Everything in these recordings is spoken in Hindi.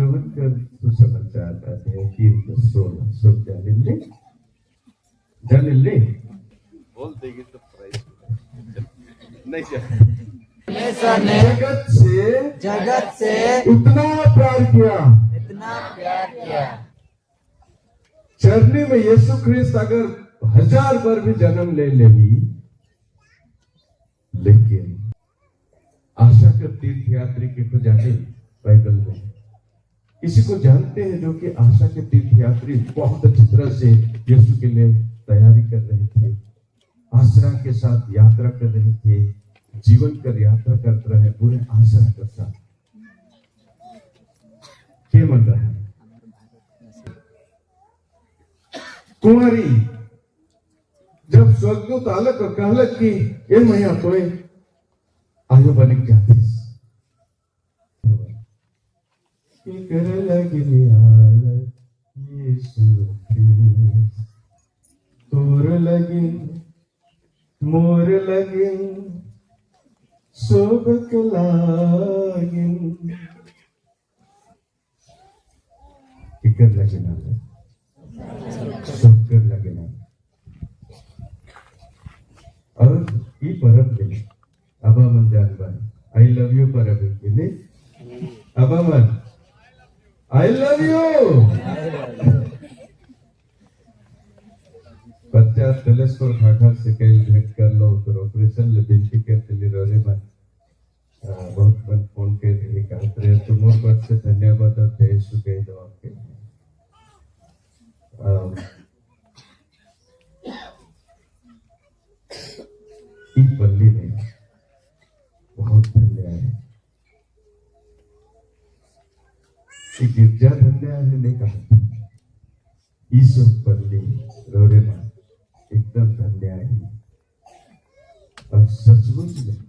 संजोवन कर सुसमाचार आते हैं 3:16 सब जाने ले बोल देगी तो प्राइस नहीं परमेश्वर ने जगत से इतना प्यार किया चरनी में यीशु ख्रिस्त अगर 1000 बार भी जन्म ले लेगी, लेकिन आशा के तीर्थ यात्री के को जाने बाइबल में किसी को जानते हैं जो कि आशा के तीर्थ यात्री बहुत अच्छी तरह से यीशु के लिए तैयारी कर रहे थे, आसरा के साथ यात्रा कर रहे थे, जीवन कर यात्रा कर रहे पूरे आसरा के साथ क्या मन रहा है। कुमारी जब स्वर्गदूत आलक और कहलक कि ए मैया तो आयो बनिक जाती करे लगी यीशु तोर लगी मोर लगी सोबक लागिन फिकर लगे ना सोकर लगे ना। और ये परब ले अबा मन जान भाई आई लव यू परब ले अबा मन आई लव यू 50 टेलीस्कोप खाखा से कई भेंट कर लो तो ऑपरेशन ले बिनती करते ले रोले मन बहुत मन फोन के लिए कहते रहे तो मोर पर से धन्यवाद और जय यीशु के दवा के ई पल्ली में बहुत धन्य है, गिरजा धन्य है नहीं कहा ईसो पल्ली रोडे में एकदम धन्य है। और सचमुच में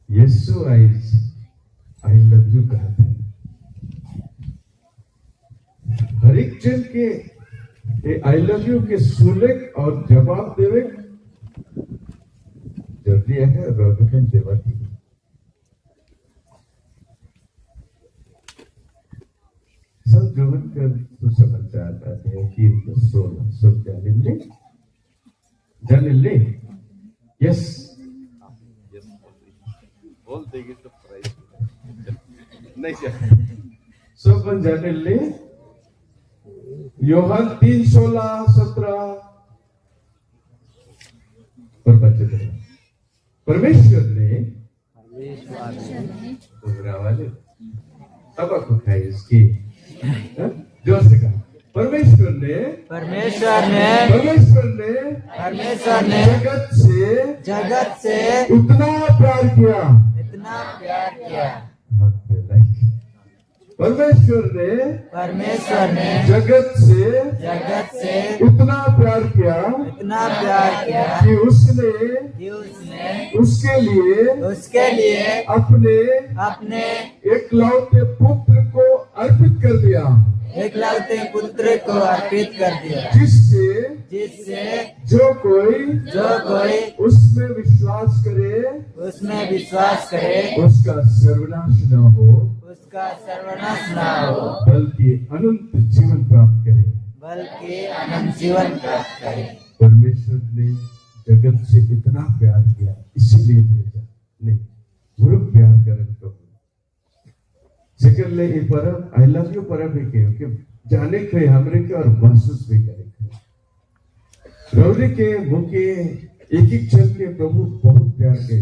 यीशु आई लव यू कहते हैं हर एक जन के आई लव यू के सुने और जवाब देवे जरूरी है रोगन देवा की संजोवन कर सुसमाचार आते हैं 3:16 सब जाने ले यस बोल देगी तो प्राइस नहीं सब जाने ले योहान 3:16-17 पर बच्चे परमेश्वर ने वाले अब आपको खाई इसकी जोर से कहा परमेश्वर ने जगत से इतना प्यार किया परमेश्वर ने जगत से इतना प्यार किया कि उसने उसके लिए अपने एकलौते पुत्र को अर्पित कर दिया जिससे जो कोई उसमें विश्वास करे उसका सर्वनाश न हो बल्कि अनंत जीवन प्राप्त करे। परमेश्वर ने जगत से इतना प्यार किया इसीलिए भेजा नहीं गुरु प्यार करे प्रभु ले ये परब आई लव यू परब है के जाने के हमरे के और महसूस भी करे रौरे के मुके एक जन के प्रभु बहुत प्यार के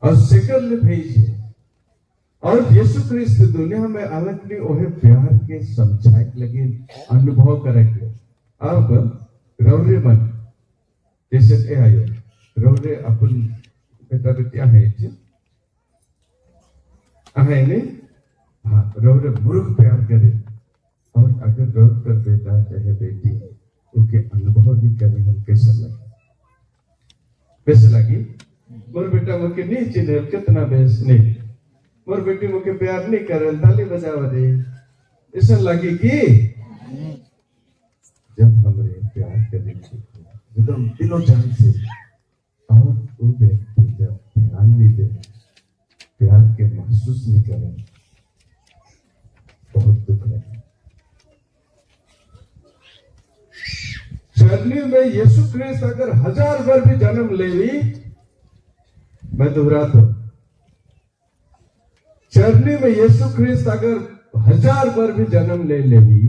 और सेकंड ले भेजे और यीशु ख्रिस्त दुनिया में अलग ने ओहे प्यार के समझाए लगे अनुभव करेंगे। अब रौरे मन जैसे आयो रौरे अपन बेटा बेटिया है ने हाँ रौरे मूर्ख प्यार करे और अगर रौर कर बेटा चाहे बेटी उनके अनुभव भी करने हम कैसा लगी मोर बेटा मुझे नहीं चिन्ह कितना बेस नहीं मोर बेटी मुझे प्यार नहीं करे ताली बजावा दे ऐसा लगे कि जब हमरे प्यार करे एकदम दिलों जान से और वो व्यक्ति जब ध्यान नहीं दे प्यार के महसूस नहीं करे जर्नी में यीशु ख्रिस्त अगर 1000 बार भी जन्म लेवी, मैं दोहराता हूं, जर्नी में यीशु ख्रिस्त अगर 1000 बार भी जन्म ले लेवी,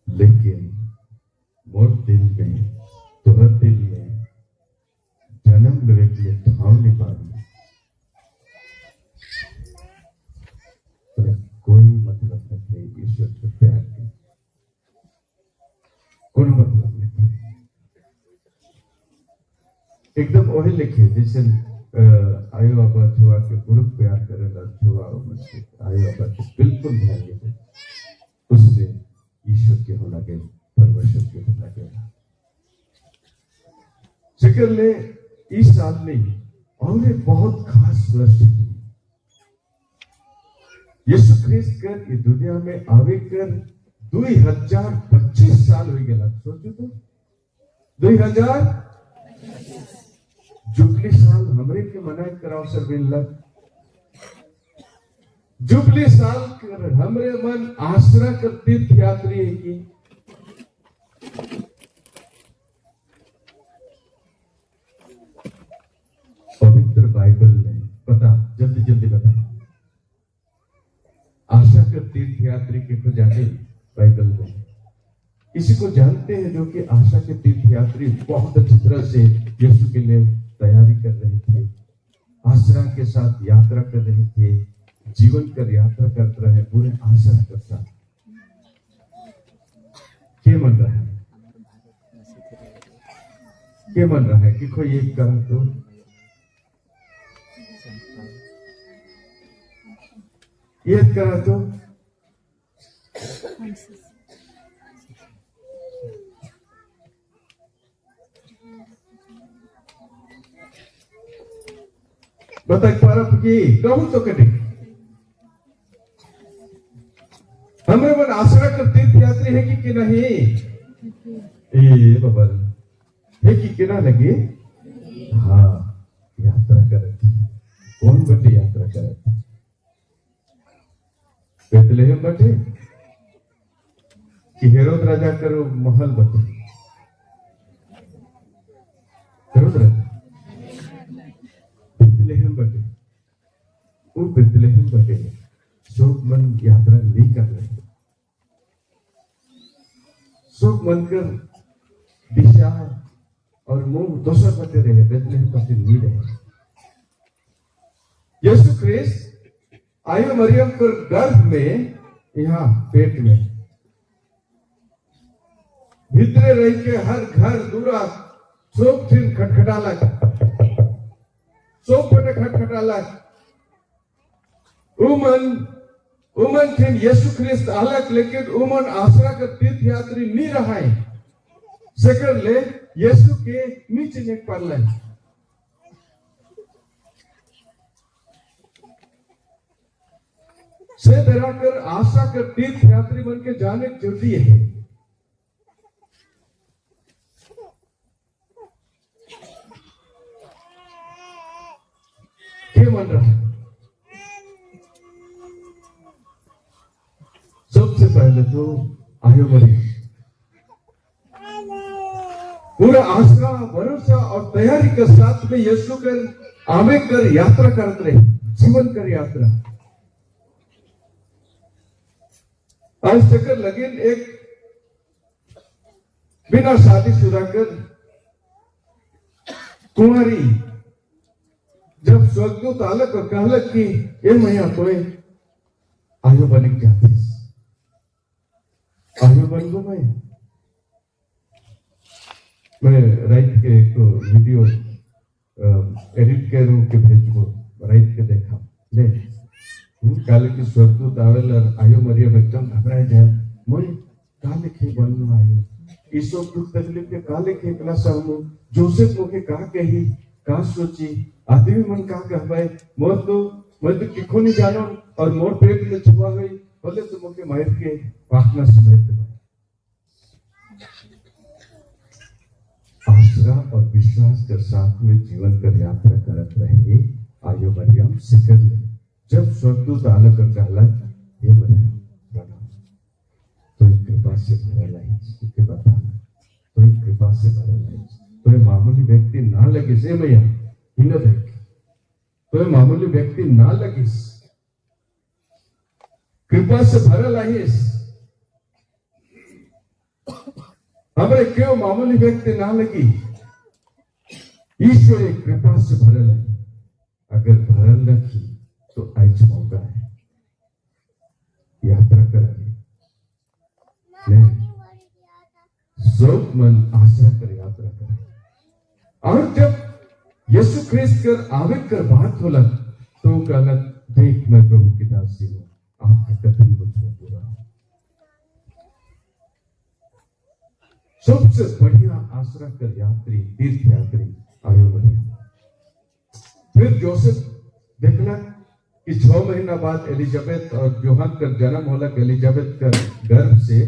लेकिन मोर दिल में, तोहर दिल में जन्म लेवे के लिए ठाव नहीं पावी, तो कोई मतलब नहीं ईश्वर के प्यार के, कोई मतलब नहीं। एकदम वही लिखे जैसे आयो बाबा छुआ के पूरा प्यार करेला, छुआ आयो बाबा के बिल्कुल ध्यान दे, उसमें ईश्वर के हो लगे, परमेश्वर के हो लगे। जिक्र ले इस साल में और एक बहुत खास वर्ष की यीशु ख्रिस्त कर ये दुनिया में आवे कर 2025 साल हो गया। सोचो तो 2000 जुबली साल हमरे के मनाए कराओ सर बिल्ला, जुबली साल कर हमरे मन आसरा कर तीर्थ यात्री है कि पवित्र बाइबल में बता, जल्दी जल्दी बता, आशा कर तीर्थ यात्री के को जाने बाइबल में किसी को जानते हैं जो कि आशा के तीर्थ यात्री बहुत अच्छी तरह से यीशु के लिए तैयारी कर रहे थे, आसरा के साथ यात्रा कर रहे थे, जीवन कर यात्रा कर रहे पूरे आशा के साथ। क्या मन रहा है, क्या मन रहा है कि कोई एक करा तो ये करा तो बता पारा की कहूं तो कटे हमरे मन आसरा कर तीर्थ यात्री है कि नहीं, ए बाबा है कि ना लगे, हाँ यात्रा करे, कौन बटे यात्रा करे, बेतलेहम बटे कि हेरोद राजा करो महल बटे, हेरोद राजा बेतलेहम बटे, वो बेतलेहम बटे शोक मन यात्रा नहीं कर रहे, शोक मन कर दिशा और मुंह दोसर बटे रहे, बेतलेहम बटे नहीं रहे। यीशु ख्रिस्त आयु मरियम के गर्भ में, यहाँ पेट में भीतरे रह के हर घर दूरा शोक थिन खटखटाला, शोक बटे खटखटाला, उमन थिन यीशु ख्रिस्त अलग, लेकिन उमन आसरा का तीर्थ यात्री नहीं रहा है, सेकर ले यीशु के नीचे नेक पड़ला है। से तरह कर आशा कर तीर्थ यात्री बन के जाने जरूरी है। क्या मन रहा है, सबसे पहले तो आयु मरियम पूरा आशा भरोसा और तैयारी के साथ में यीशु कर आवे कर यात्रा करते रहे, जीवन कर यात्रा। आज चक्कर लगे एक बिना शादीशुदा कर कुंवारी जब स्वर्गदूत आलक और कहलक कि ये मैया तो आयु बनिक जाती, आयु बन गो मैं राइट के एक वीडियो एडिट करूं के भेजबो, राइट के देखा ले काले की स्वर्गदूत आवेल और आयु मरियम एकदम घबराए जाए, मोय काले के बननो आयु ईसो दुख तकलीफ के काले के इतना सहमो, जोसेफ मोके का कही का सोची, आदमी मन का कहबाई, मोर तो मैं तो किखो नहीं जानो और मोर पेट में छुआ गई, बोले तो मोके मार के पाखना समेत भाई। आसरा और विश्वास के साथ में जीवन कर यात्रा करत रहे आयु मरियम सिकर ले, जब स्वर्गदूत आलक और कहला ये मरियम प्रणाम, तो कृपा से भरा लाई के बताना तो कृपा से भरल है। तो मामूली व्यक्ति ना लगे से मैया हिन देख, तो मामूली व्यक्ति ना लगिस, कृपा से भरल आइस। हमरे क्यों मामूली व्यक्ति ना लगी, ईश्वर एक कृपा से भरल है। अगर भरल रखी तो आज मौका है यात्रा करेंगे, शोक मन आशा कर यात्रा करें। और जब यीशु ख्रिस्त कर आवे कर बात होला तो कहलक, देख मैं प्रभु की दासी हूं, आपका कथन मुझ में पूरा हो। सबसे बढ़िया आश्रय कर यात्री, तीर्थ यात्री आयो मरियम। फिर जोसेफ देखला कि 6 महीना बाद एलिजाबेथ और यूहन्ना का जन्म होला, एलिजाबेथ का गर्भ से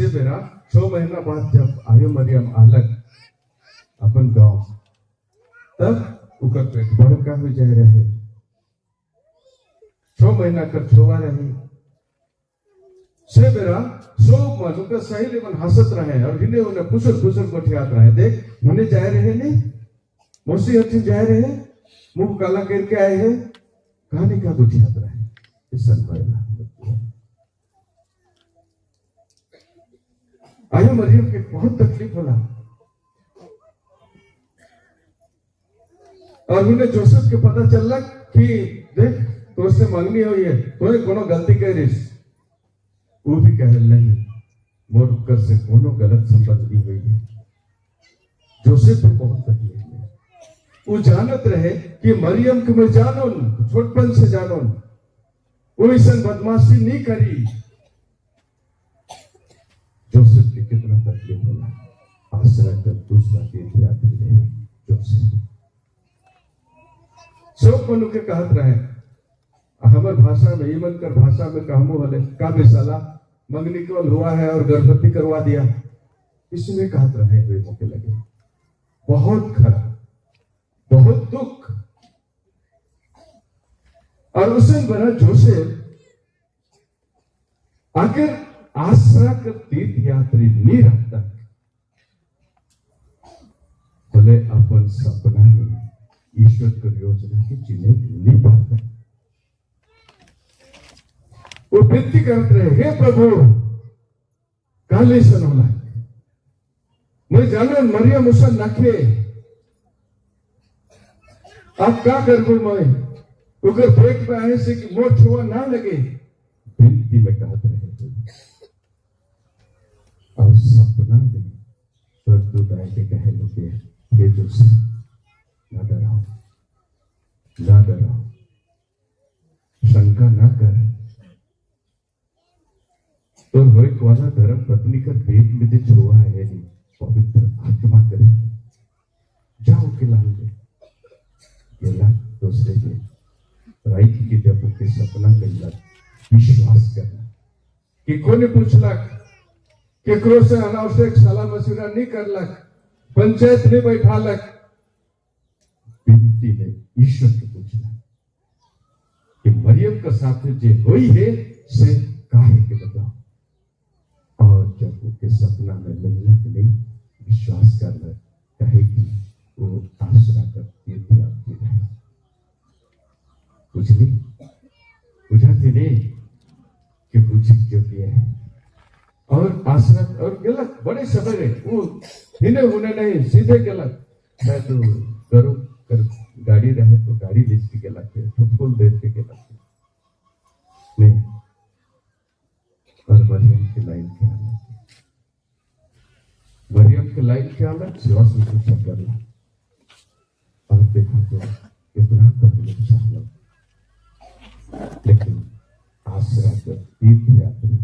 बेरा 6 महीना बाद जब आयो मरियम आलक अपन गांव, तब उकर पेट बड़का हो जाए रहे। 6 महीना कर छोवा रही से बेरा सब मन उनका सही लेवन हंसत रहे और हिने उन्हें फुसर गोठियात रहे। देख मुने जाए रहे ने मोसी हथिन जाए रहे, मुंह काला करके आए हैं, कहानी का गोठियात रहे। इस आयो मरियम के बहुत तकलीफ होला और उन्हें जोसेफ के पता चलला कि देख तो उससे मांगनी हुई है, तो कोनो गलती कह रही। वो भी कह नहीं, मोर कर से कोनो गलत संबंध नहीं हुई है। जोसेफ भी बहुत तकलीफ में, वो जानत रहे कि मरियम के मैं जानो छोटपन से जानो, वो ऐसा बदमाशी नहीं करी। जोसेफ के कितना तकलीफ होला। आश्रय कर दूसरा तीर्थ यात्री रहे जोसेफ। सब मनु के कहत रहे, हमार भाषा में ईमन कर भाषा में कहमो वाले का बेसाला मंगनी केवल हुआ है और गर्भवती करवा दिया, इसमें कहत रहे हुए मौके लगे। बहुत खराब, बहुत दुख। और उसे बना जोसेफ आखिर आश्रय कर तीर्थ यात्री नहीं रहता, बोले अपन सपना में ईश्वर की योजना की जिन्हें नहीं पाता। वो विनती करते रहे, हे प्रभु काले सनोला मैं जानो मरियम उसन नखे, आप क्या कर दो मैं उगर पेट में आए से कि मोर छुआ ना लगे। विनती में कहते रहे और सपना में स्वर्गदूत आए के कहे लोगे, हे जोसेफ ना डराओ, ना डराओ, शंका ना कर। तो रोहित वाला धर्म पत्नी का पेट में जो छुआ है नहीं, पवित्र आत्मा करेगी। जाओ के लाओगे गेला दूसरे के राइट की जब के सपना कइला विश्वास करना कि कोने पूछलक केकरो से अनावश्यक सलाह मशवरा नहीं करलक, पंचायत नहीं बैठालक, विनती में ईश्वर से पूछला कि मरियम का साथ जे होई है से काहे के बताओ। और जब उनके सपना में मिलना के नहीं विश्वास करना कहेगी, वो आश्रय करती रहे। बुझली बुझाती नहीं कि बुझी जो किया है और आश्रय और गलत बड़े सवेरे वो हिने होने नहीं सीधे गलत है। तो करो कर गाड़ी रहे तो गाड़ी बेच के गलत है, तो फूल बेच के गलत नहीं। और मरियम की लाइन क्या अलग, मरियम की लाइन क्या अलग, सेवा शुश्रूषा करना और देखा तो कितना तकलीफ सहना, लेकिन आश्रय कर तीर्थ यात्री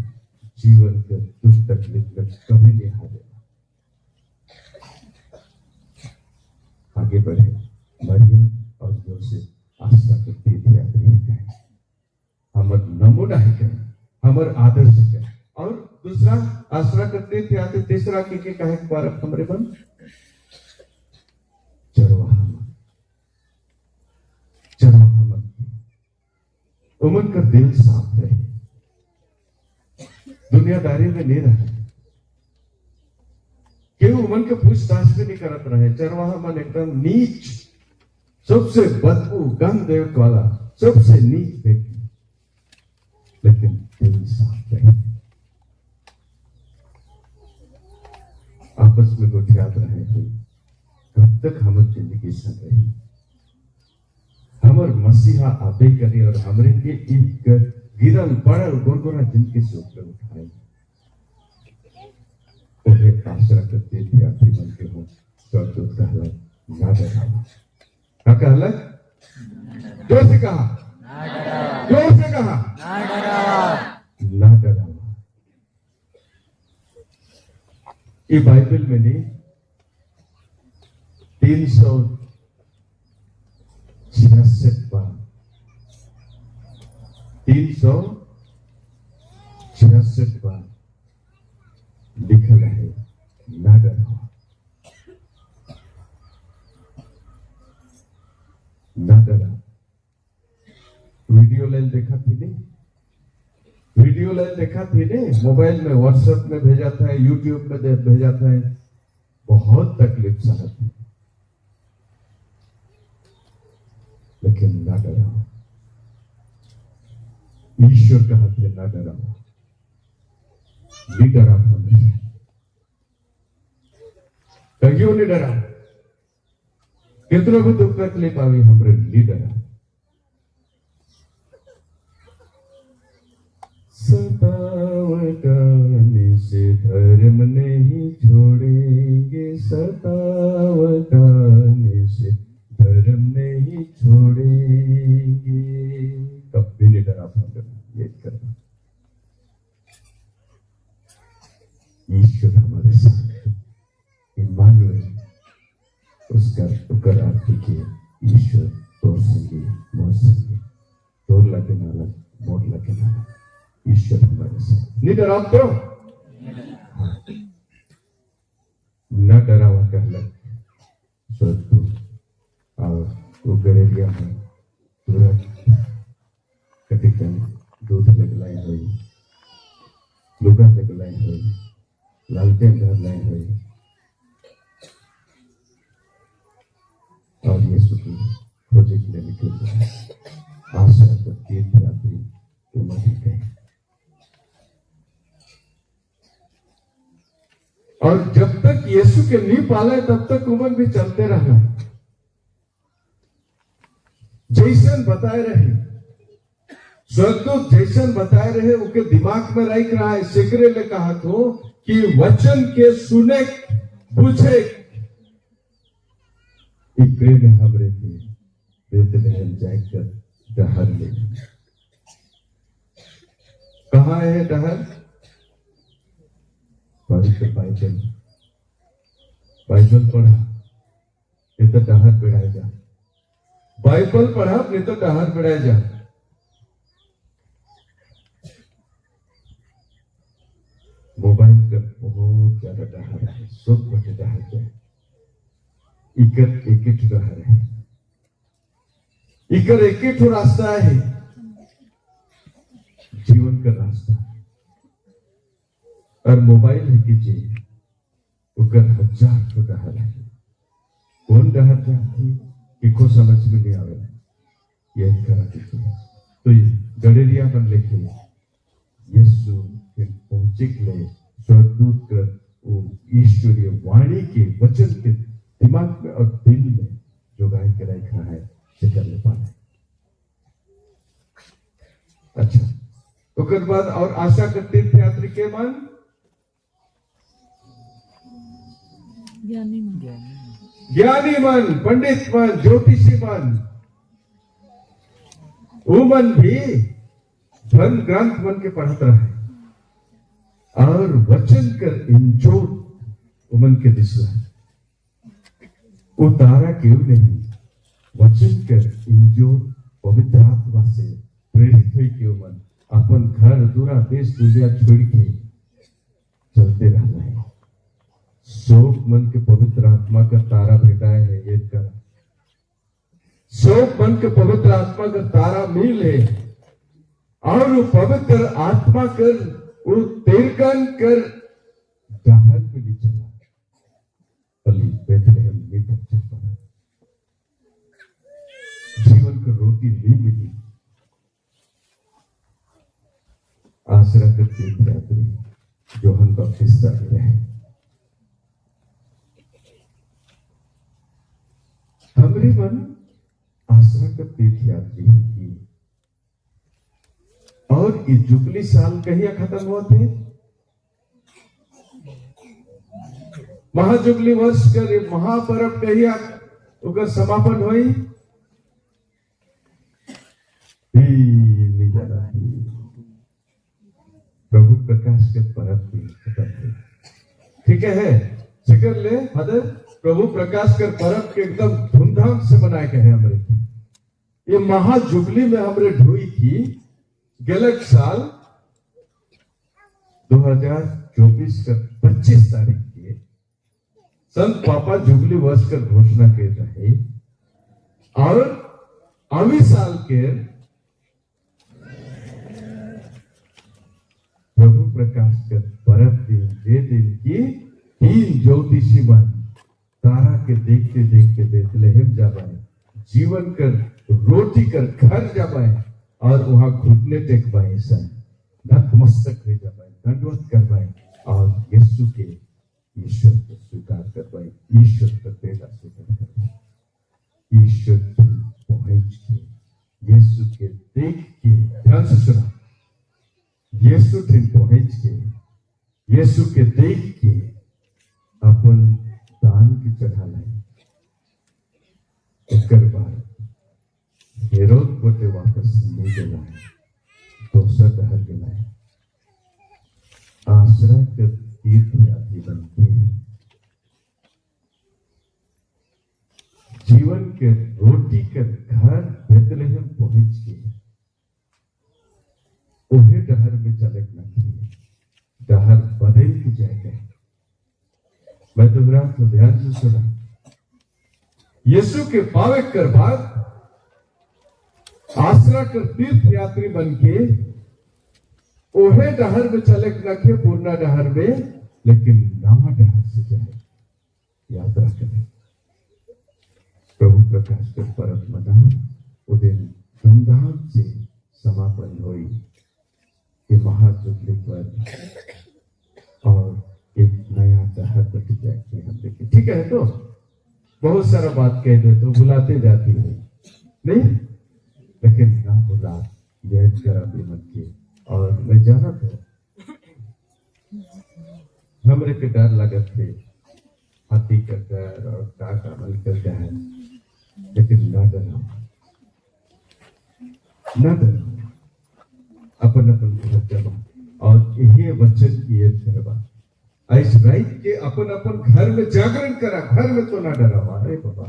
जीवन के दुख तकलीफ में कभी नहीं हारेगा। आगे बढ़े मरियम और जोसेफ आश्रय कर तीर्थ यात्री है, हमर नमूना है, हमर आदर्श है। और दूसरा आश्रय करते थे आते, तीसरा की कहे पारक हमरे बन चरवाहा मन उमन का दिल साफ रहे, दुनियादारी में नहीं रहे। केहू मन के पूछताछ भी नहीं करत रहे। चरवाहा मन एकदम नीच, सबसे बदबू गंध वाला, सबसे नीच व्यक्ति, लेकिन दिल साफ रहे। आपस में गोठियात रहे थे, कब तक हमर जिंदगी संग रही। हमर मसीहा आबे करी और हमरे के एक गिरल पड़ल गोरगोरा जिंदगी से ऊपर उठाए। ओहे आश्रय करते थे यात्री मन के हो तो कहला ना डरावा। क्या कहला? जोर से कहा, जोर से कहा, ना डरावा। ये बाइबल में नहीं 366 बार 366 बार लिखल है ना डरो, ना डरा। वीडियो लाइन देखा थी नहीं, वीडियो लाइन देखा थी नहीं, मोबाइल में व्हाट्सएप में भेजा था, यूट्यूब में भेजा था, बहुत तकलीफ सहत है, लेकिन ना डराओ। ईश्वर का हाथ है, ना डराओ, नहीं डरा। कहियो नहीं डरा, कितनों को दुख तकलीफ आवी, हमरे नहीं डरा। सतावटाने से धर्म नहीं छोड़ेंगे, सतावटाने से धर्म नहीं छोड़ेंगे। कभी नहीं डरा ये करना। ईश्वर हमारे साथ, इम्मानुएल, उसका अर्थ किया, ईश्वर तोर संगी मोर संगी, तोर लगे नाला मोर लगे नाला। ईश्वर हमारे साथ, नहीं डरा तो न डरावा कहला स्वर्ग और वो गरेरिया में तुरंत कटिकन दूध लगलाई हुई, लुगा लगलाई हुई, लालटेन धरलाई हुई और यीशु की खोजे के लिए निकल गए। आशा तो तीर्थ यात्री उमर ही गए। और जब तक यीशु के नहीं पाले तब तक उमर भी चलते रहना। जैसन बताए रहे स्वर्गदूत, जैसन बताए रहे उनके दिमाग में रख रहा है। सिकरे ने कहा तो कि वचन के सुने बुझे इकरे में हमरे के बेतलेहम जाकर डहर ले। कहाँ है डहर? पवित्र बाइबल पढ़ा नहीं तो डहर बिड़ाए जा, बाइबल पढ़ा नहीं तो डहर बिड़ाए जा। मोबाइल का बहुत ज्यादा डहर है, सब बटे डहर जाए। इकर एक डहर है, इकर एक रास्ता है, जीवन का रास्ता। और मोबाइल है कि जी उकर 1000 ठो डहर है। कौन डहर जाती इको समझ में नहीं आवे, ये करा दीजिए। तो ये गडेरिया बन लेके यीशु फिर पहुंचे ले स्वर्गदूत कर वो ईश्वरीय वाणी के वचन के दिमाग में और दिल में जो गाय के रखा है से कर ले पाए। अच्छा, उसके बाद और आशा के तीर्थ यात्री के मन ज्ञानी मन, पंडित मन, ज्योतिषी मन, वो मन भी धर्म ग्रंथ मन के पढ़त रहे और वचन कर इंजोर उमन के दिशा वो तारा क्यों नहीं, वचन कर इंजोर पवित्र आत्मा से प्रेरित हुई क्यों मन अपन घर दूरा देश दुनिया छोड़ के चलते रहना है। शोक मन के पवित्र आत्मा का तारा भेटाए है, ये कर शोक मन के पवित्र आत्मा का तारा मिल है और वो पवित्र आत्मा कर वो तेरकन कर डहर पे नहीं चला, रोटी नहीं मिली। आसरा के तीर्थयात्री यूहन्ना बपतिस्मा दे रहे हैं। हमरे मन आसरा के तीर्थयात्री है कि और ये जुबली साल कहिया खत्म हुआ थे? महाजुबली वर्ष कर महापर्व कहिया ओकर समापन हुई? नहीं जाना। प्रभु प्रकाश के पर्व भी खत्म हुई। ठीक है, जिक्र ले हदर प्रभु प्रकाश के पर्व के एकदम धूमधाम से मनाए गए हमरे की। ये महाजुबली में हमरे ढोई थी गलत साल 2024 का 25 तारीख की संत पापा जुबली वर्ष का घोषणा कर रहे और अभी साल के प्रभु प्रकाश का पर्व दिन ये दिन की 3 ज्योतिषी मन तारा के देखते देखते बेतलेहम जाबाए, जीवन कर रोटी कर घर जाबाए और वहां घुटने टेक पाए, नतमस्तक हो जाए, दंडवत कर पाए और यीशु के ईश्वर को स्वीकार कर पाए, ईश्वर का बेटा स्वीकार कर पाए। ईश्वर की पहुंच के यीशु के देख के ध्यान से सुना, यीशु की पहुंच के यीशु के देख के अपन दान की चढ़ा लाई। उसके बाद हेरोद बोटे वापस नहीं गया है, दोसर डहर गया है। आसरा के तीर्थयात्री बन के जीवन के रोटी के घर बेतलेहम पहुंच के उन्हें डहर में चलक न किए, डहर बदल के जाएगा। मैं दोहरा तो ध्यान से सुना, यीशु के पावे कर बाद आसरा कर तीर्थयात्री बन के ओहे डहर में चलक न के पूर्णा डहर में, लेकिन नामा डहर से जाए यात्रा करें। प्रभु प्रकाश के पर्व मनाओ, वो दिन धूमधाम से समापन हुई कि महाजुबली पर और एक नया डहर बट जाए हम देखें। ठीक है, तो बहुत सारा बात कह दे तो बुलाते जाती है नहीं, लेकिन ना बुला याद करा भी मत के। और मैं जाना था हमरे के डर लगत थे, हाथी का डर और काक अमल कर डर, लेकिन ना डरा, ना डरा, अपन अपन घर जमा और यही वचन की याद करवा। आज रात के अपन अपन घर में जागरण करा, घर में तो ना डरा। अरे बाबा,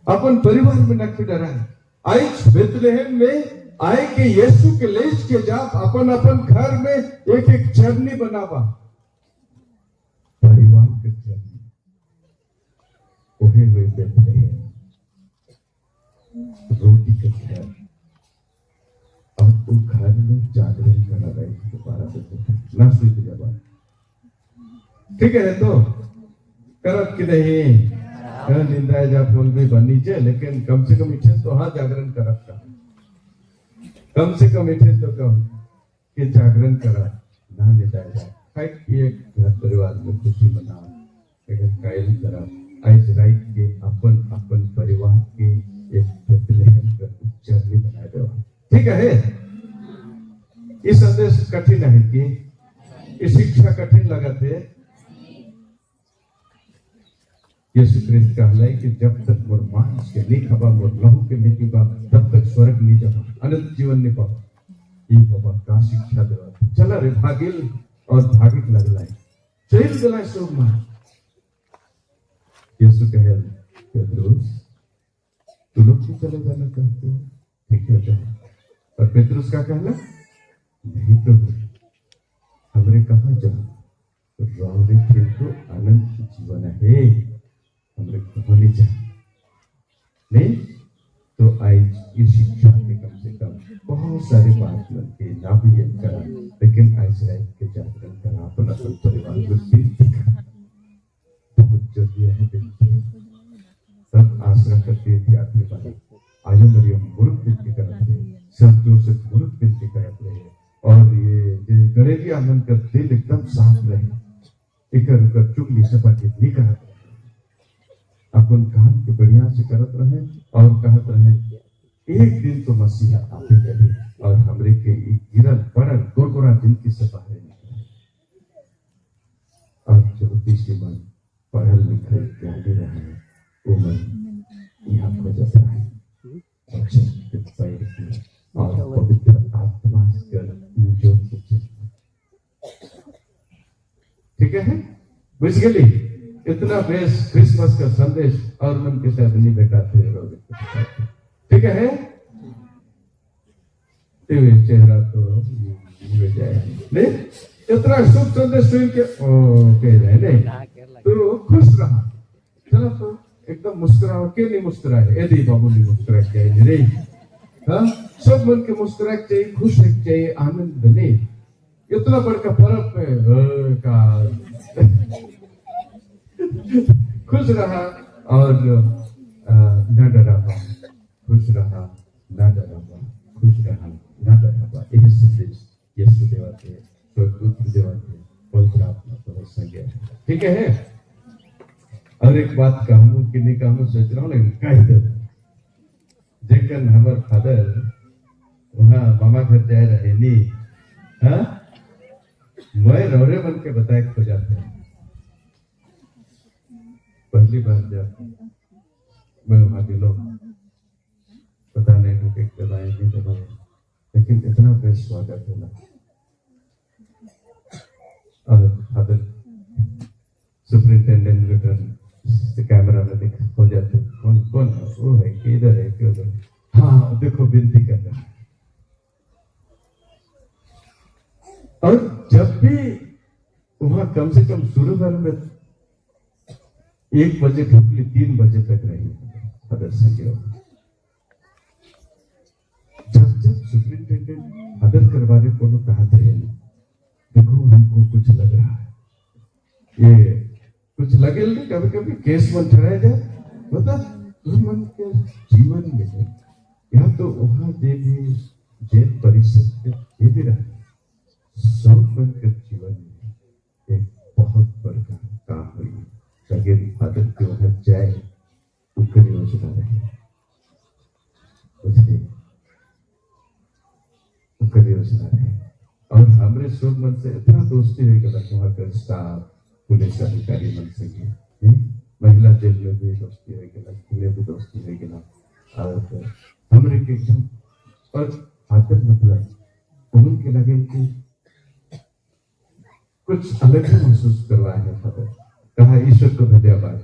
अपन परिवार में न डरा। आज बेतलेहम में आए के यीशु के लेज के जाप अपन अपन घर में एक एक चरनी बनावा, परिवार के चरनी उठे हुए बेतलेहम रोटी के घर और उन घर में जागरण करा रहे थे 12 बजे ना सुई जावा। ठीक है, तो करब कि नहीं निंदा जा फूल भी बनी चे, लेकिन कम से कम इच्छे तो हाँ जागरण करब का, कम से कम इच्छे तो कम कि जागरण करा ना निंदा जा। एक घर परिवार में खुशी मनाओ, लेकिन कायल करा आज रात के अपन अपन परिवार के एक बेतलेहम का चरनी बनाए देवा। ठीक है, ये संदेश कठिन है कि ये शिक्षा कठिन लगा थे। यीशु ख्रिस्त कहला है कि जब तक मोर मांस के नहीं खाबा, मोर लहू के नहीं पीबा, तब तक स्वर्ग नहीं जाबा, अनंत जीवन नहीं पाबा। ये बाबा का शिक्षा देवा। चला रे भागिल और भागिक लगला है, चल गला सब मां। यीशु कहल पेट्रुस, तू लोग क्यों चले जाना चाहते हो? ठीक है जाओ। और पेट्रुस का कहला, नहीं प्रभु, हमरे कहा जाओ, रावरे फिर तो अनंत जीवन है, हमरे कहा नहीं जा। नहीं तो आज ये शिक्षा के कम से कम बहुत सारी बात मिलती ना भी ये करा, लेकिन आज रात के जागरण करा, अपना सब परिवार को बिनती करा, बहुत जरूरी है। सब आसरा करते यात्री बने। शब्दों से बहुत विनती करत रहे और ये गड़ेली आनंद का दिल एकदम साफ रहे, इकर उकर चुगली चपाटी नहीं करत रहे, अपन काम के बढ़िया से करत रहे और कहत रहे एक दिन तो मसीहा आते करे और हमरे के गिरल पड़ल गोरगोरा दिन की से बाहर निकले। और ज्योतिषी मन पढ़ल लिखल ज्ञानी रहे, वो मन यहाँ खोजत रहे और पवित्र आत्मा ज्योति। ठीक है, बुझ गई? इतना बेस क्रिसमस का संदेश और मन के साथ नहीं बैठा थे। ठीक है, चेहरा तो नहीं, इतना शुभ संदेश सुन के कह रहे नहीं तो खुश रहा। चलो तो एकदम मुस्कुराओ के नहीं मुस्कुराए, यदि बाबू नहीं मुस्कुरा चाहिए नहीं, हाँ सब मन के मुस्कुरा चाहिए, खुश रह चाहिए, आनंद नहीं। इतना बड़का पर्व में का खुश रहा और न डरा, खुश रहा न डरा, खुश रहा न डरा। यही संदेश यीशु देवाते स्वर्गदूत देवाते पवित्र आत्मा तो संज्ञा है। ठीक है, और एक बात कहूँ कि नहीं कहूँ सोच रहा हूँ, लेकिन कह दे जेकन हमार फादर वहाँ मामा घर जाए रहे नहीं, हाँ मैं रौरे बन के बताए खो जाते हैं। पहली बार जब मैं वहां गेलो, पता नहीं कि दबाए नहीं दबाए, लेकिन इतना बेस्ट स्वागत होला। और फादर सुपरिंटेंडेंट रिटर्न कैमरा में देख हो जाते, कौन कौन है, वो है कि इधर है कि उधर, हाँ देखो विनती कर रहा है। और जब भी वहां कम से कम शुरू भर में 1 बजे ढुकली 3 बजे तक रही फादर संज्ञा। जब जब सुपरिंटेंडेंट फादर करवाने को कहा थे, देखो हमको कुछ लग रहा है, ये कुछ लगे नहीं, कभी कभी केस मन ठहराया जाए, बता मन के जीवन में या तो वहां देवी जेल परिषद ये भी रहा, सब मन के जीवन में एक बहुत बड़ा काम हुई। अगर फादर के वहां जाए तो कभी योजना रहे, कभी योजना रहे। और हमारे सब मन से इतना दोस्ती रह गया, वहां का स्टाफ पुलिस अधिकारी मन से महिला जेल में भी दोस्ती रह गया, खुले भी दोस्ती रह गया। और हमारे के एकदम और फादर मतलब उनके लगे कि कुछ अलग ही महसूस करवाया है। फादर कहा ईश्वर को धन्यवाद,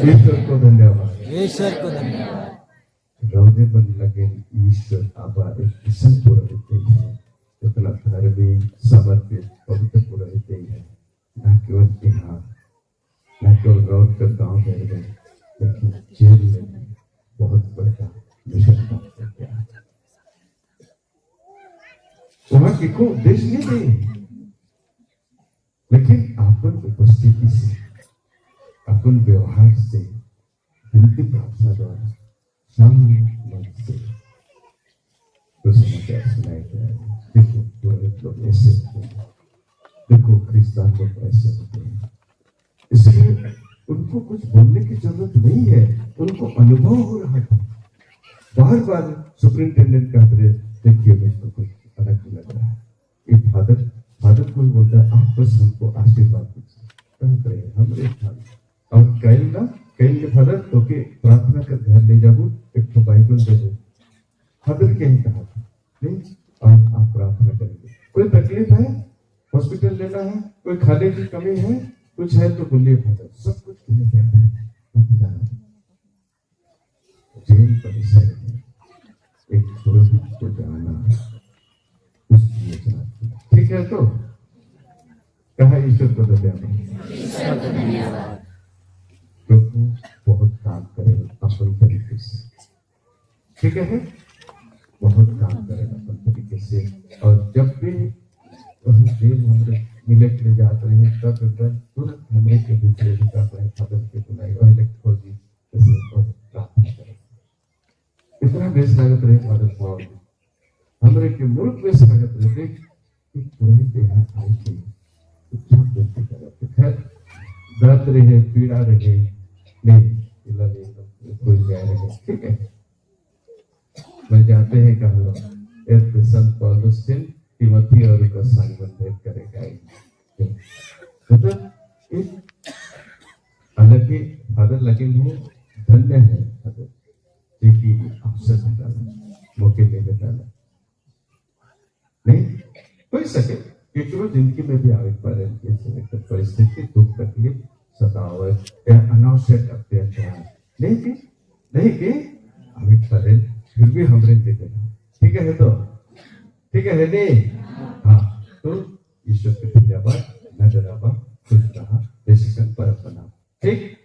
ईश्वर को धन्यवाद, ईश्वर को धन्यवाद। रौदे बन लगे ईश्वर आबा एक किस्म पुरोहित है, इतना धर्मी समर्पित पवित्र पुरोहित है, न केवल यहाँ न केवल रौद का गांव रह गए, लेकिन जेल में भी बहुत बड़ा मिशन प्राप्त कर गया। वहां की को उद्देश्य नहीं थे, लेकिन अपन उपस्थिति से, अपन व्यवहार से, विनती प्रार्थना द्वारा मन से तो समाचार सुनाए गए। देखो पुरोहित लोग ऐसे होते हैं, देखो क्रिस्तान लोग ऐसे होते हैं, इसलिए उनको कुछ बोलने की जरूरत नहीं है, उनको अनुभव हो रहा था। बार बार सुपरिंटेंडेंट कहते रहे, देखिए मुझको कुछ अलग लग रहा है। एक फादर को बोलता है, आप बस हमको आशीर्वाद दीजिए, कहते रहे हमरे फादर। और कहीं के फादर तो के प्रार्थना कर घर ले जाओ, एक तो बाइबल दे दो। फादर क्या ही कहा था, नहीं और आप प्रार्थना करेंगे। कोई तकलीफ है, हॉस्पिटल लेना है, कोई खाने की कमी है, कुछ है तो बोलिए फादर, सब कुछ खुले तैयार है। जेल परिसर में एक पुरोहित को जाना उसकी योजना थी। ठीक है, तो कहा ईश्वर को धन्यवाद। प्रभु बहुत काम करे अपन तरीके से, ठीक है, बहुत काम करे अपन तरीके से। और जब भी जेल हमारे मिले के जाते हैं, तब तुरंत हमरे के दूसरे फादर के बुलाई और इलेक्ट्रोजी जैसे प्रार्थना करें। इतना बेस लागत रहे फादर साहब, हमरे के मुल्क में स्वागत रहे देख पुरानी यहाँ आई थी तो क्या बोलते करते खैर दर्द रहे पीड़ा रहे नहीं कोई जाए रहे ठीक है मैं जाते हैं कहा लो संत पौलुस तिमोथी और उसका संग बंधन करेगा मतलब हालांकि फादर लेकिन वो धन्य है फादर जी अवसर बताना मौके नहीं बताना नहीं हो सके क्योंकि वो जिंदगी में भी आगे पर परिस्थिति दुख तकलीफ सतावट या अनावश्यक अत्याचार नहीं कि आगे पर फिर भी हमरे दे देना ठीक है तो ठीक है नहीं हाँ तो ईश्वर के धन्यवाद नजराबा खुश रहा बेसिकन पर बना ठीक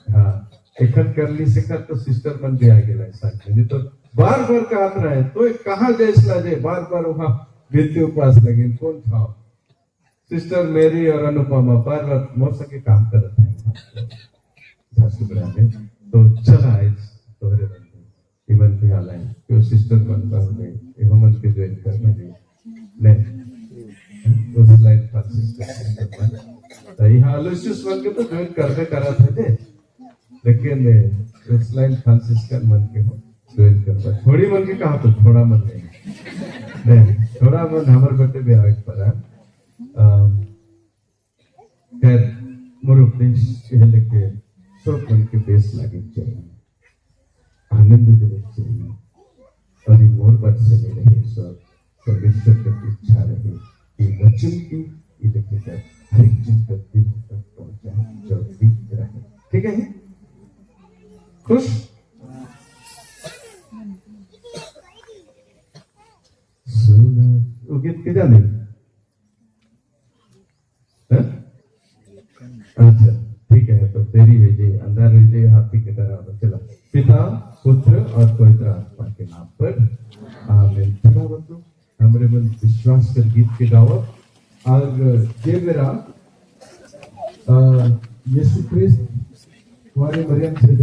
हाँ इकट्ठ कर ली सिखत तो सिस्टर बन के आ गया साथ में नहीं तो बार बार का आता है तो कहाँ जैसला जे बार बार वहां बेटे उपास लगे कौन था सिस्टर मेरी और अनुपमा बार बार मोर सके काम करते हैं झांसुगड़ा में तो चला है तोहरे बंदे इवन भी हाल है क्यों सिस्टर बनता हूँ ह्यूमन के ज्वाइन करना नहीं उस लाइन पर सिस्टर तो यहाँ अलोसियस बन के तो ज्वाइन करने करा थे लेकिन उस लाइन फ्रांसिस्कन मन के हो ज्वाइन करवा थोड़ी मन के कहा तो थोड़ा मन नहीं थोड़ा मन हमारे बेटे भी आवे पर खैर मोर उपदेश कहले के सब मन के बेस लगे चाहिए आनंद देने चाहिए और ये मोर बात से नहीं रहे सब परमेश्वर की इच्छा रहे कि वचन की लेकर हर एक चीज करते तक पहुंचाए जो बीत रहे ठीक है खुश सुना वो गीत के जाने अच्छा ठीक है तो तेरी विजय अंदर विजय हाथी की तरह चला पिता पुत्र और पवित्र आत्मा के नाम पर आमीन थोड़ा बंधु हमरे मन विश्वास कर गीत के गाओ और ये मेरा यीशु क्रिस्त हमारे मरियम से